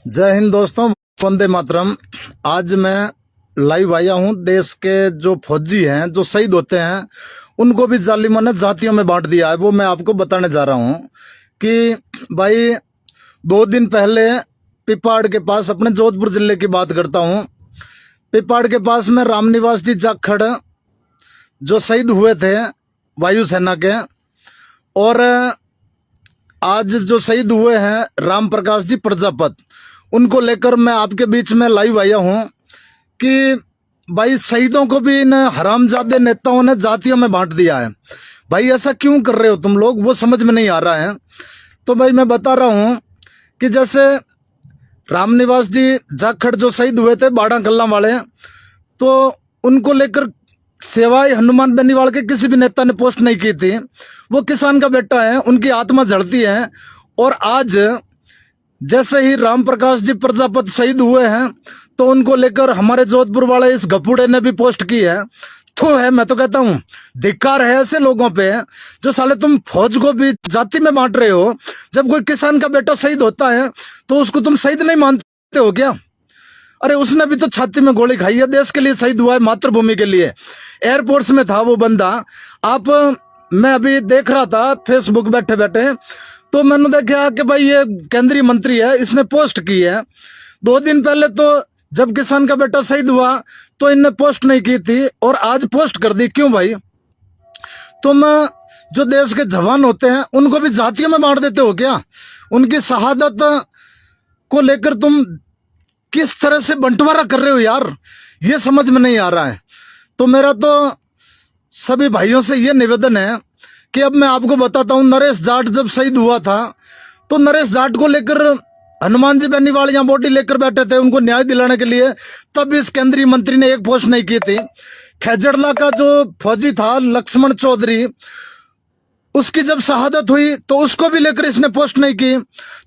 जय हिंद दोस्तों, वंदे मातरम। आज मैं लाइव आया हूं। देश के जो फौजी हैं, जो शहीद होते हैं, उनको भी जालिमों ने जातियों में बांट दिया है। वो मैं आपको बताने जा रहा हूं कि भाई 2 दिन पहले पिपाड़ के पास, अपने जोधपुर जिले की बात करता हूं, पिपाड़ के पास में रामनिवास जी जाखड़ जो शहीद हुए थे वायुसेना के, और आज जो शहीद हुए हैं राम प्रकाश जी प्रजापत, उनको लेकर मैं आपके बीच में लाइव आया हूं कि भाई शहीदों को भी इन हरामजादे नेताओं ने जातियों में बांट दिया है। भाई ऐसा क्यों कर रहे हो तुम लोग, वो समझ में नहीं आ रहा है। तो भाई मैं बता रहा हूं कि जैसे रामनिवास जी जाखड़ जो शहीद हुए थे बाड़ा कल्ला वाले, तो उनको लेकर सेवाई हनुमान बेनीवाल के किसी भी नेता ने पोस्ट नहीं की थी। वो किसान का बेटा है, उनकी आत्मा जलती है। और आज जैसे ही राम प्रकाश जी प्रजापत शहीद हुए हैं, तो उनको लेकर हमारे जोधपुर वाले इस गपुड़े ने भी पोस्ट की है। तो है, मैं तो कहता हूं धिक्कार है ऐसे लोगों पे जो साले तुम फौज को भी जाति में बांट रहे हो। जब कोई किसान का बेटा शहीद होता है तो उसको तुम शहीद नहीं मानते हो क्या? अरे उसने भी तो छाती में गोली खाई है, देश के लिए शहीद हुआ है, मातृभूमि के लिए। एयरफोर्स में था वो बंदा। आप, मैं अभी देख रहा था फेसबुक बैठे बैठे, तो मैंने देखा कि भाई ये केंद्रीय मंत्री है, इसने पोस्ट की है 2 दिन पहले। तो जब किसान का बेटा शहीद हुआ तो इनने पोस्ट नहीं की थी, और आज पोस्ट कर दी। क्यों भाई? तुम जो देश के जवान होते हैं उनको भी जातियों में बांट देते हो क्या? उनकी शहादत को लेकर तुम किस तरह से बंटवारा कर रहे हो यार, ये समझ में नहीं आ रहा है। तो मेरा तो सभी भाइयों से ये निवेदन है कि अब मैं आपको बताता हूं, नरेश जाट जब शहीद हुआ था तो नरेश जाट को लेकर हनुमान जी बेनीवाल यहां बॉडी लेकर बैठे थे उनको न्याय दिलाने के लिए। तब इस केंद्रीय मंत्री ने एक पोस्ट नहीं की थी। खेजड़ला का जो फौजी था लक्ष्मण चौधरी, उसकी जब शहादत हुई तो उसको भी लेकर इसने पोस्ट नहीं की।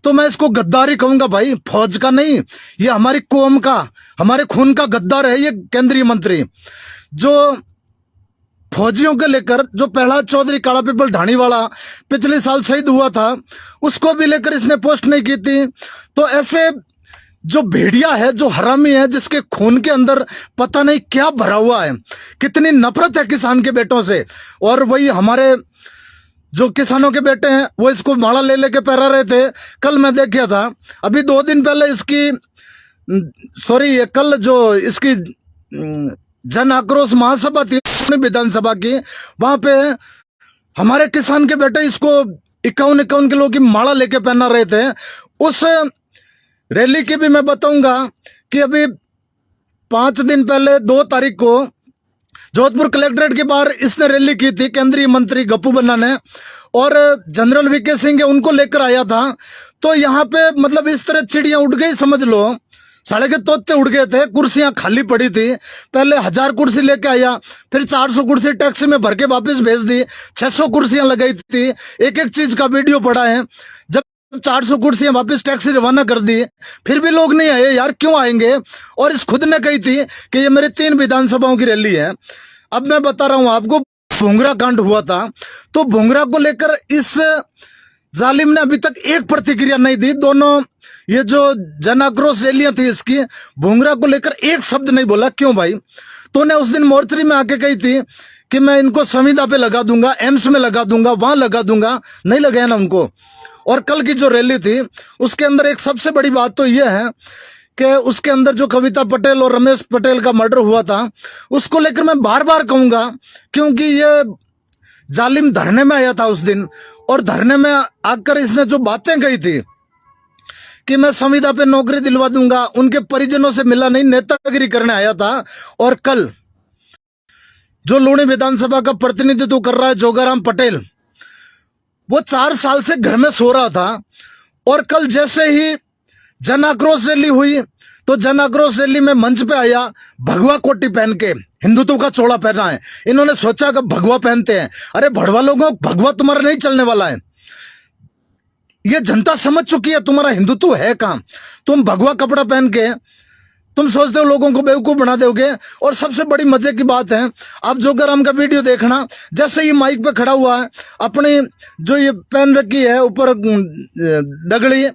तो मैं इसको गद्दारी कहूंगा भाई, फौज का नहीं, ये हमारी कौम का, हमारे खून का गद्दार है ये केंद्रीय मंत्री। जो फौजियों के लेकर, जो प्रहलाद चौधरी काला पीपल ढाणी वाला पिछले साल शहीद हुआ था, उसको भी लेकर इसने पोस्ट नहीं की थी। तो ऐसे जो भेड़िया है, जो हरामी है, जिसके खून के अंदर पता नहीं क्या भरा हुआ है, कितनी नफरत है किसान के बेटों से। और वही हमारे जो किसानों के बेटे हैं वो इसको माला ले लेके पहरा रहे थे। कल मैं देखा था, अभी 2 दिन पहले इसकी कल जो इसकी जन आक्रोश महासभा थी विधानसभा की, वहां पे हमारे किसान के बेटे इसको 51 किलो की माला लेके पहना रहे थे। उस रैली की भी मैं बताऊंगा कि अभी 5 दिन पहले 2 तारीख को जोधपुर कलेक्ट्रेट के बाहर इसने रैली की थी, केंद्रीय मंत्री गप्पू बन्ना ने, और जनरल वीके सिंह उनको लेकर आया था। तो यहाँ पे मतलब इस तरह चिड़ियां उड़ गई, समझ लो साले के तोते उड़ गए थे। कुर्सियां खाली पड़ी थी, पहले 1000 कुर्सी लेके आया, फिर 400 कुर्सी टैक्सी में भर के वापस भेज दी, 600 कुर्सियां लगाई थी। एक एक चीज का वीडियो पड़ा है। जब 400 कुर्सियां वापस टैक्सी रवाना कर दी, फिर भी लोग नहीं आए यार, क्यों आएंगे? और इस खुद ने कही थी कि ये मेरी 3 विधानसभाओं की रैली है। अब मैं बता रहा हूं आपको, भुंगरा कांड हुआ था, तो भुंगरा को लेकर इस जालिम ने अभी तक एक प्रतिक्रिया नहीं दी। दोनों ये जो जन आक्रोश रैलियां थी इसकी, भुंगरा को लेकर एक शब्द नहीं बोला। क्यों भाई? तो ने उस दिन मोर्चरी में आके कही थी कि मैं इनको संविदा पे लगा दूंगा, एम्स में लगा दूंगा, वहां लगा दूंगा, नहीं लगाया ना उनको। और कल की जो रैली थी उसके अंदर एक सबसे बड़ी बात तो यह है कि उसके अंदर जो कविता पटेल और रमेश पटेल का मर्डर हुआ था, उसको लेकर मैं बार बार कहूंगा, क्योंकि ये जालिम धरने में आया था उस दिन, और धरने में आकर इसने जो बातें कही थी कि मैं संविदा पे नौकरी दिलवा दूंगा, उनके परिजनों से मिला नहीं, नेतागिरी करने आया था। और कल जो लूणी विधानसभा का प्रतिनिधित्व कर रहा है जोगाराम पटेल, वो 4 साल से घर में सो रहा था। और कल जैसे ही जन आक्रोश रैली हुई तो जन आक्रोश रैली में मंच पे आया भगवा कोटी पहन के, हिंदुत्व का चोला पहना है। इन्होंने सोचा कि भगवा पहनते हैं। अरे भड़वा लोगों, भगवा तुम्हारा नहीं चलने वाला है, ये जनता समझ चुकी है तुम्हारा हिंदुत्व है कहां। तुम भगवा कपड़ा पहन के तुम सोचते हो लोगों को बेवकूफ बना दोगे। और सबसे बड़ी मजे की बात है, आप जोगाराम का वीडियो देखना, जैसे ये माइक पे खड़ा हुआ है, अपनी जो ये पहन रखी है ऊपर डगड़ी,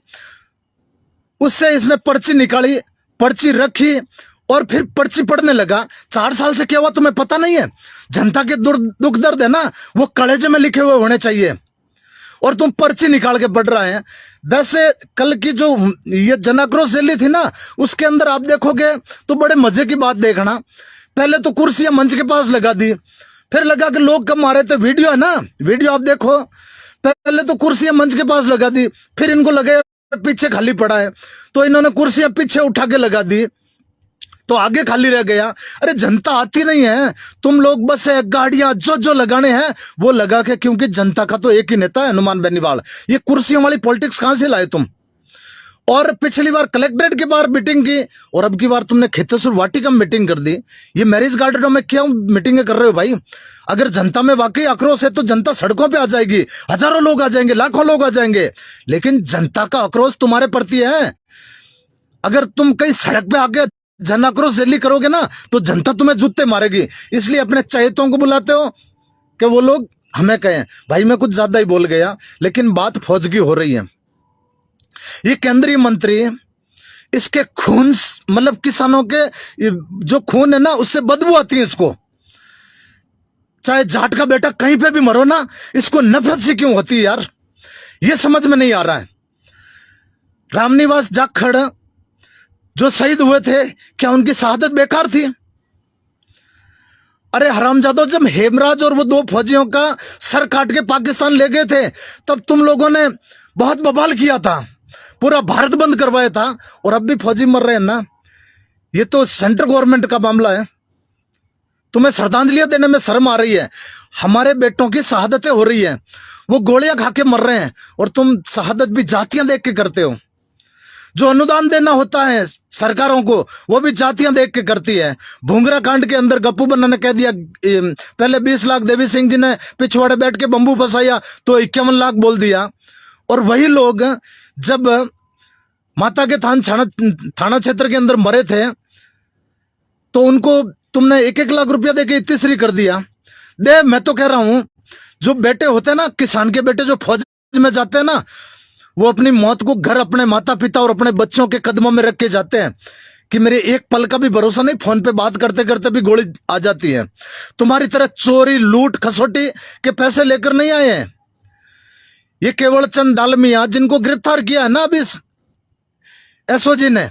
उससे इसने पर्ची निकाली, पर्ची रखी और फिर पर्ची पढ़ने लगा। 4 साल से क्या हुआ तुम्हें पता नहीं है? जनता के दुख दर्द है ना, वो कलेजे में लिखे हुए होने चाहिए, और तुम पर्ची निकाल के पढ़ रहे हैं। वैसे कल की जो ये जन आक्रोश रैली थी ना, उसके अंदर आप देखोगे तो बड़े मजे की बात देखना। पहले तो कुर्सियां मंच के पास लगा दी, फिर लगा कि लोग कम आ रहे थे। वीडियो है ना, वीडियो आप देखो। पहले तो कुर्सियां मंच के पास लगा दी, फिर इनको लगे पीछे खाली पड़ा है, तो इन्होंने कुर्सियां पीछे उठा के लगा दी, तो आगे खाली रह गया। अरे जनता आती नहीं है, तुम लोग बस गाड़ियां जो लगाने हैं वो लगा के, क्योंकि जनता का तो एक ही नेता है, हनुमान बेनीवाल। ये कुर्सियों वाली पॉलिटिक्स कहां से लाए तुम? और पिछली बार कलेक्ट्रेट के बाहर मीटिंग की, और अब की बार तुमने खेतेश्वर वाटिका में मीटिंग कर दी। ये मैरिज गार्डनों में क्यों मीटिंगें कर रहे हो भाई? अगर जनता में वाकई आक्रोश है तो जनता सड़कों पे आ जाएगी, हजारों लोग आ जाएंगे, लाखों लोग आ जाएंगे। लेकिन जनता का आक्रोश तुम्हारे प्रति है। अगर तुम कहीं सड़क पे आके जन आक्रोश रैली करोगे ना, तो जनता तुम्हें जूते मारेगी। इसलिए अपने चहेतों को बुलाते हो कि वो लोग हमें कहें। भाई मैं कुछ ज्यादा ही बोल गया, लेकिन बात फौज की हो रही है। ये केंद्रीय मंत्री, इसके खून, मतलब किसानों के जो खून है ना, उससे बदबू आती है इसको। चाहे जाट का बेटा कहीं पे भी मरो ना, इसको नफरत सी क्यों होती है यार? ये समझ में नहीं आ रहा है। रामनिवास जाखड़ जो शहीद हुए थे, क्या उनकी शहादत बेकार थी? अरे हरामजादो, जब हेमराज और वो 2 फौजियों का सर काट के पाकिस्तान ले गए थे, तब तुम लोगों ने बहुत बवाल किया था, पूरा भारत बंद करवाया था। और अब भी फौजी मर रहे हैं ना, ये तो सेंट्रल गवर्नमेंट का मामला है। तुम्हें श्रद्धांजलियां देने में शर्म आ रही है? हमारे बेटों की शहादतें हो रही है, वो गोलियां खा के मर रहे हैं, और तुम शहादत भी जातियां देख के करते हो। जो अनुदान देना होता है सरकारों को, वो भी जातियां देख के करती है। भूंगरा कांड के अंदर गप्पू बन्ना ने कह दिया, पहले 20 लाख देवी सिंह जी ने पिछवाड़े बैठ के बंबू फंसाया तो 51 लाख बोल दिया। और वही लोग जब माता के थाना क्षेत्र के अंदर मरे थे, तो उनको तुमने 1-1 लाख रुपया देके तीसरी कर दिया। मैं तो कह रहा हूं, जो बेटे होते हैं ना, किसान के बेटे जो फौज में जाते हैं ना, वो अपनी मौत को घर अपने माता पिता और अपने बच्चों के कदमों में रख के जाते हैं कि मेरे एक पल का भी भरोसा नहीं, फोन पे बात करते करते भी गोली आ जाती है। तुम्हारी तरह चोरी लूट खसोटी के पैसे लेकर नहीं आए हैं। ये केवल चंद डालमिया जिनको गिरफ्तार किया है ना अभी एसओजी ने,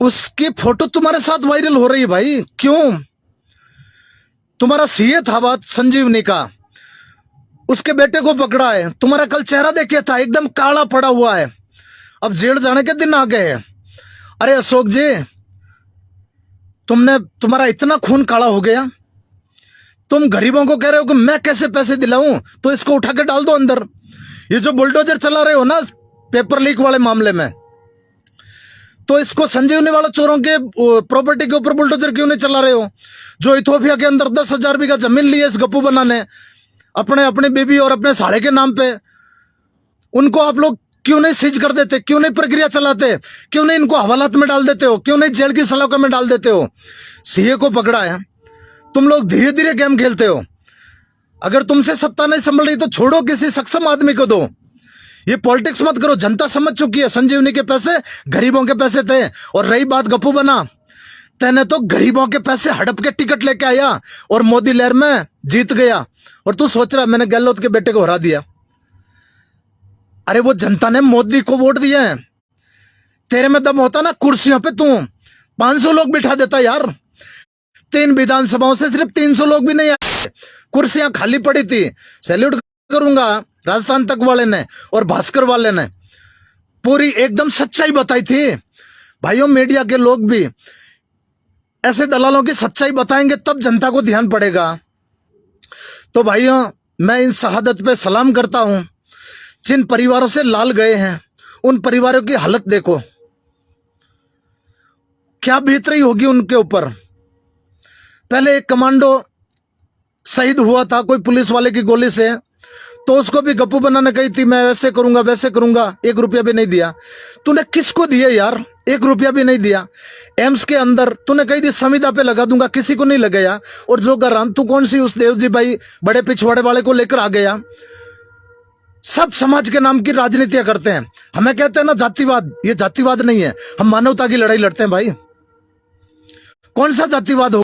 उसकी फोटो तुम्हारे साथ वायरल हो रही है भाई। क्यों? तुम्हारा सीए था बात संजीवनी का, उसके बेटे को पकड़ा है। तुम्हारा कल चेहरा देखिए था, एकदम काला पड़ा हुआ है। अब जेल जाने के दिन आ गए हैं। अरे अशोक जी, तुम्हारा इतना खून काला हो गया, तुम गरीबों को कह रहे हो कि मैं कैसे पैसे दिलाऊं, तो इसको उठा के डाल दो अंदर। ये जो बुलडोजर चला रहे हो ना पेपर लीक वाले मामले में, तो इसको संजीवनी वाले चोरों के प्रॉपर्टी के ऊपर बुलडोजर क्यों नहीं चला रहे हो? जो इथोपिया के अंदर 10,000 बीघा जमीन ली है इस गप्पू बन्ना ने अपने बीबी और अपने साले के नाम पे, उनको आप लोग क्यों नहीं सीज कर देते? क्यों नहीं प्रक्रिया चलाते? क्यों नहीं इनको हवालात में डाल देते हो? क्यों नहीं जेल की सलाखों में डाल देते हो? सीए को पकड़ा है, तुम लोग धीरे धीरे गेम खेलते हो। अगर तुमसे सत्ता नहीं संभल रही तो छोड़ो, किसी सक्षम आदमी को दो। ये पॉलिटिक्स मत करो, जनता समझ चुकी है संजीवनी के पैसे गरीबों के पैसे थे। और रही बात गप्पू बन्ना, तेने तो गरीबों के पैसे हड़प के टिकट लेके आया और मोदी लहर में जीत गया, और तू सोच रहा मैंने गहलोत के बेटे को हरा दिया। अरे वो जनता ने मोदी को वोट दिए हैं। तेरे में दम होता ना, कुर्सियों पे तू 500 लोग बिठा देता यार। 3 विधानसभाओं से सिर्फ 300 लोग भी नहीं आए, कुर्सियां खाली पड़ी थी। सैल्यूट करूंगा राजस्थान तक वाले ने और भास्कर वाले ने, पूरी एकदम सच्चाई बताई थी। भाइयों, मीडिया के लोग भी ऐसे दलालों की सच्चाई बताएंगे तब जनता को ध्यान पड़ेगा। तो भाइयों, मैं इन शहादत पे सलाम करता हूं। जिन परिवारों से लाल गए हैं, उन परिवारों की हालत देखो, क्या बीत रही होगी उनके ऊपर। पहले एक कमांडो शहीद हुआ था कोई पुलिस वाले की गोली से, तो उसको भी गप्पू बन्ना ने कही थी मैं वैसे करूंगा वैसे करूंगा, 1 रुपया भी नहीं दिया। तूने किसको दिया यार? 1 रुपया भी नहीं दिया। एम्स के अंदर तूने कही थी संविदा पे लगा दूंगा, किसी को नहीं लगाया। और जो कर रहा तू कौन सी उस देव जी भाई बड़े पिछवाड़े वाले को लेकर आ गया? सब समाज के नाम की राजनीतियां करते हैं। हमें कहते हैं ना जातिवाद, ये जातिवाद नहीं है, हम मानवता की लड़ाई लड़ते हैं भाई। कौन सा जातिवाद हो